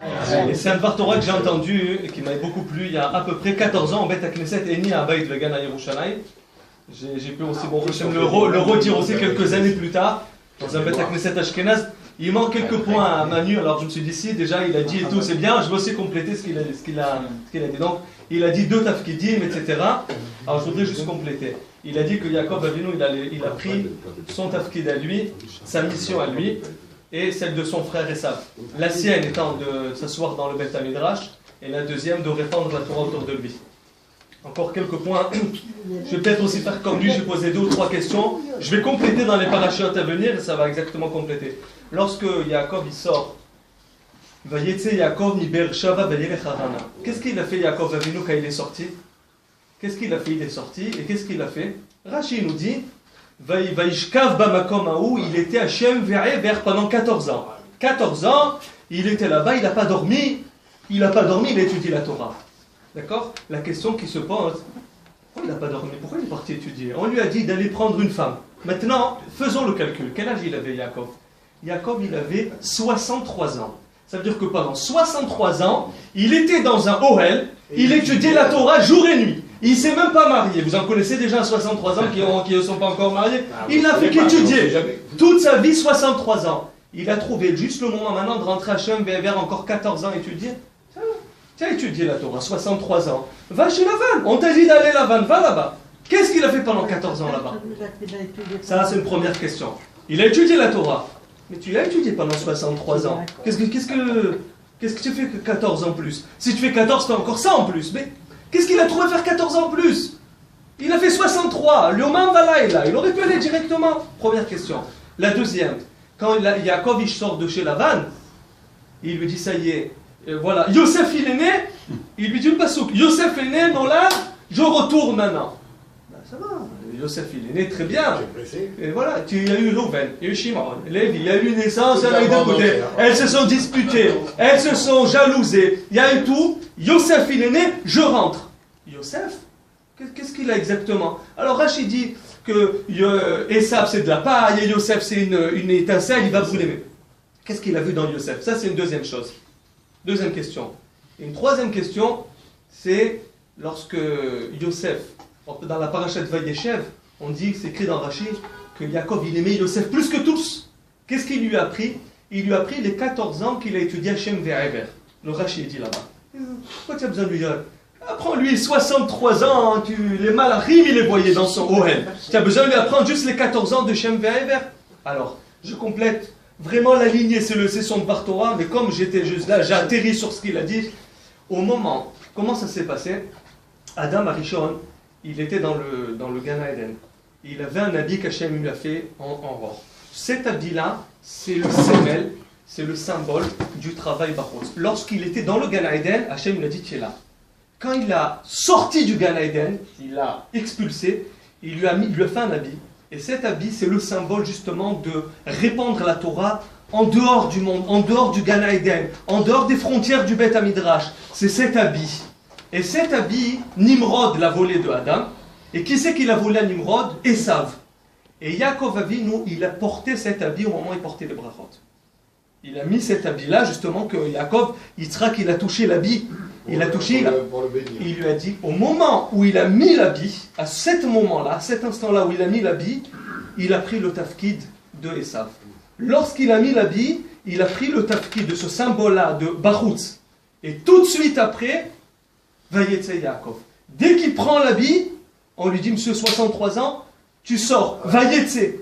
Et c'est un Dvar Torah que j'ai entendu et qui m'avait beaucoup plu il y a à peu près 14 ans en Beth Knesset Eni à Beit Vegan à Yerushalayim. J'ai pu aussi le redire aussi quelques années plus tard dans un Beth Knesset Ashkenaz. Il manque quelques points à Manu, alors je me suis dit si déjà il a dit et tout c'est bien, je vais aussi compléter ce qu'il a dit. Donc il a dit 2 tafkidim, etc. Alors je voudrais juste compléter. Il a dit que Yaakov Avinu il a pris son tafkid à lui, sa mission à lui, et celle de son frère Esav. La sienne étant de s'asseoir dans le Beth Midrash, et la deuxième de répandre la Torah autour de lui. Encore quelques points. Je vais peut-être aussi faire comme lui, j'ai posé 2 ou 3 questions. Je vais compléter dans les parachutes à venir, et ça va exactement compléter. Lorsque Yaakov il sort, Vayetze Yaakov mi Beersheva vayelech Harana. Qu'est-ce qu'il a fait Yaakov Avinu quand il est sorti? Qu'est-ce qu'il a fait? Il est sorti, et qu'est-ce qu'il a fait? Rashi nous dit Vaishkav bamakom haou, il était à Shem Ve'ever pendant 14 ans. 14 ans, il était là-bas, il n'a pas dormi. Il a étudié la Torah. D'accord? La question qui se pose, pourquoi il n'a pas dormi? Pourquoi il est parti étudier? On lui a dit d'aller prendre une femme. Maintenant, faisons le calcul. Quel âge il avait Yaakov? Yaakov, il avait 63 ans. Ça veut dire que pendant 63 ans, il était dans un Ohel, il étudiait la Torah jour et nuit. Il ne s'est même pas marié. Vous en connaissez déjà à 63 ans qui ne sont pas encore mariés. Il n'a fait qu'étudier. Toute sa vie, 63 ans. Il a trouvé juste le moment maintenant de rentrer à Shem vers encore 14 ans étudier. Tu as étudié la Torah, 63 ans. Va chez Lavan. On t'a dit d'aller Lavan, va là-bas. Qu'est-ce qu'il a fait pendant 14 ans là-bas? Ça, c'est une première question. Il a étudié la Torah. Mais tu l'as étudié pendant 63 ans. Qu'est-ce que tu fais que 14 ans plus? Si tu fais 14, tu fais encore ça en plus. Mais qu'est-ce qu'il a trouvé faire 14 ans plus? Il a fait 63. L'Oman Valaïla. Il aurait pu aller directement. Première question. La deuxième. Quand Yaakov sort de chez Lavan, il lui dit ça y est. Voilà. Yosef il est né. Il lui dit le pasouk. Yosef est né, non là, je retourne maintenant. Ben, ça va. Yosef il est né très bien. Et voilà. Il y a eu Rouven, il y a eu Shimon, Lévi, il y a eu une naissance, elle a eu d'un côté. Elles se sont disputées. Elles se sont jalousées. Il y a eu tout. Yosef il est né, je rentre. Yosef, qu'est-ce qu'il a exactement? Alors Rachid dit que Esav c'est de la paille et Yosef c'est une étincelle, il va brûler. Mais qu'est-ce qu'il a vu dans Yosef? Ça c'est une deuxième chose. Deuxième question. Et une troisième question, c'est lorsque Yosef, dans la parashat Vayeshev, on dit, c'est écrit dans Rachid, que Yaakov il aimait Yosef plus que tous. Qu'est-ce qu'il lui a appris? Il lui a appris les 14 ans qu'il a étudié à Shem Ve'ever. Le Rachid dit là-bas. Pourquoi tu as besoin de lui dire? Apprends-lui 63 ans, les malachim, il les voyait dans son Ohel. Tu as besoin de lui apprendre juste les 14 ans de Shem Ve'ever. Alors, je complète vraiment la lignée, c'est son Dvar Torah, mais comme j'étais juste là, j'ai atterri sur ce qu'il a dit. Au moment, comment ça s'est passé? Adam Arishon, il était dans le Gan Eden. Il avait un habit qu'Hachem lui a fait en or. Cet habit-là, c'est le sémel, c'est le symbole du travail Bachos. Lorsqu'il était dans le Gan Eden, Hachem lui a dit tu es là. Quand il a sorti du Gan Eden, il l'a expulsé, il lui a fait un habit. Et cet habit, c'est le symbole justement de répandre la Torah en dehors du monde, en dehors du Gan Eden, en dehors des frontières du Beth Midrash. C'est cet habit. Et cet habit, Nimrod l'a volé de Adam. Et qui c'est qui l'a volé à Nimrod? Esav. Et Yaakov Avinu, il a porté cet habit au moment où il portait les brachot. Il a mis cet habit-là, justement, que Yaakov, Yitzhak, il a touché l'habit. Il a touché, il lui a dit, au moment où il a mis l'habit, à cet moment-là, cet instant-là où il a mis l'habit, il a pris le tafkid de Esav. Lorsqu'il a mis l'habit, il a pris le tafkid de ce symbole-là de Bachutz. Et tout de suite après, Vayetze Yaakov. Dès qu'il prend l'habit, on lui dit, monsieur, 63 ans, tu sors, Vayetze.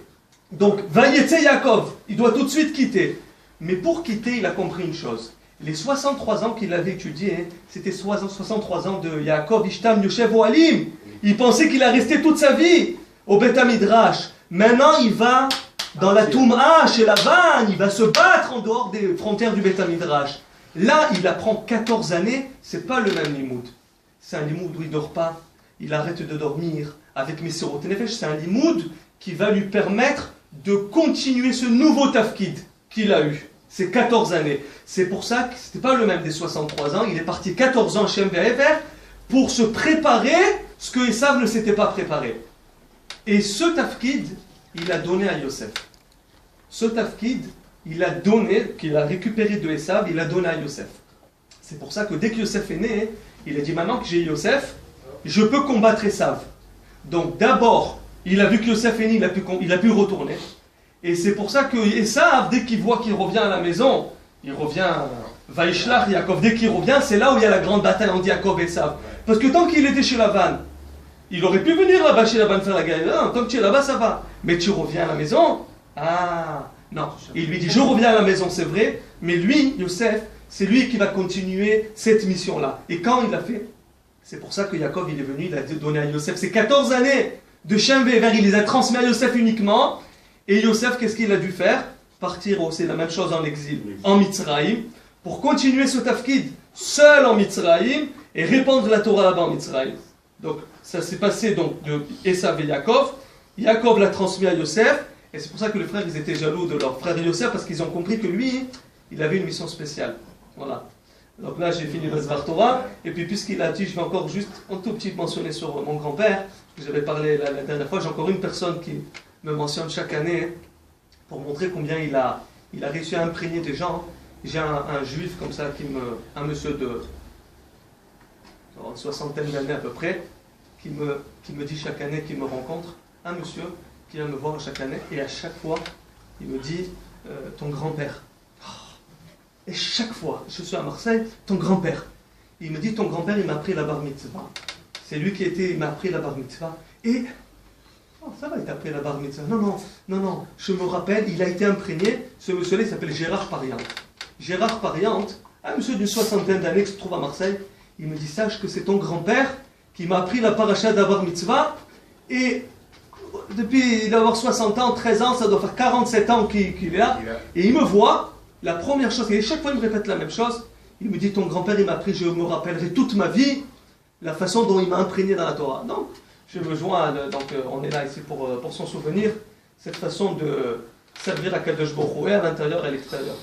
Donc, Vayetze Yaakov, il doit tout de suite quitter. Mais pour quitter, il a compris une chose. Les 63 ans qu'il avait étudié, c'était 63 ans de Yaakov Ishtam Yoshev Oalim. Il pensait qu'il a resté toute sa vie au Beth Midrash. Maintenant, il va dans la Toum'a, chez Lavan, il va se battre en dehors des frontières du Beth Midrash. Là, il apprend 14 années, c'est pas le même limoud. C'est un limoud où il ne dort pas, il arrête de dormir avec Mesirot Nefesh. C'est un limoud qui va lui permettre de continuer ce nouveau tafkid qu'il a eu. C'est 14 années. C'est pour ça que ce n'était pas le même des 63 ans. Il est parti 14 ans chez Ve'ever pour se préparer ce que Esav ne s'était pas préparé. Et ce tafkid, il a donné à Yosef. Ce tafkid, il a donné, qu'il a récupéré de Esav, il a donné à Yosef. C'est pour ça que dès que Yosef est né, il a dit maintenant que j'ai Yosef, je peux combattre Esav. Donc d'abord, il a vu que Yosef est né, il a pu retourner. Et c'est pour ça que Esav, dès qu'il voit qu'il revient à la maison, il revient, Vaishlach Yaakov, dès qu'il revient, c'est là où il y a la grande bataille entre Yaakov et Esav. Parce que tant qu'il était chez Lavan, il aurait pu venir là-bas chez Lavan faire la guerre. Non, tant que tu es là-bas, ça va. Mais tu reviens à la maison, ah, non. Il lui dit, je reviens à la maison, c'est vrai, mais lui, Yosef, c'est lui qui va continuer cette mission-là. Et quand il l'a fait, c'est pour ça que Yaakov, il est venu, il a donné à Yosef ces 14 années de Shem Ve'ever, il les a transmis à Yosef uniquement. Et Yosef, qu'est-ce qu'il a dû faire? Partir, c'est la même chose en exil, en Mitzraïm, pour continuer ce tafkid seul en Mitzraïm et répandre la Torah là-bas en Mitzraïm. Donc, ça s'est passé donc de Esav et Yaakov. Yaakov l'a transmis à Yosef, et c'est pour ça que les frères, ils étaient jaloux de leur frère Yosef, parce qu'ils ont compris que lui, il avait une mission spéciale. Voilà. Donc là, j'ai fini le Zvar Torah, et puis puisqu'il a dit, je vais encore juste un tout petit mentionner sur mon grand-père, que j'avais parlé la dernière fois, j'ai encore une personne qui me mentionne chaque année, pour montrer combien il a réussi à imprégner des gens. J'ai un juif comme ça, un monsieur de une soixantaine d'années à peu près, qui me dit chaque année qu'il me rencontre, un monsieur qui vient me voir chaque année, et à chaque fois, il me dit, ton grand-père. Et chaque fois, je suis à Marseille, ton grand-père. Il me dit, ton grand-père, il m'a appris la bar mitzvah. C'est lui il m'a appris la bar mitzvah. Et, oh, ça va, il t'a appris la bar mitzvah. Non, je me rappelle, il a été imprégné, ce monsieur-là, il s'appelle Gérard Pariante. Gérard Pariante, un monsieur d'une soixantaine d'années qui se trouve à Marseille, il me dit, sache que c'est ton grand-père qui m'a appris la paracha d'Abar Mitzvah, et depuis, il doit avoir 60 ans, 13 ans, ça doit faire 47 ans qu'il est là, et il me voit, la première chose, et chaque fois il me répète la même chose, il me dit, ton grand-père il m'a appris, je me rappellerai toute ma vie, la façon dont il m'a imprégné dans la Torah. Donc, je me joins, donc on est là ici pour son souvenir, cette façon de servir à Kadosh Baruch Hu, à l'intérieur et à l'extérieur.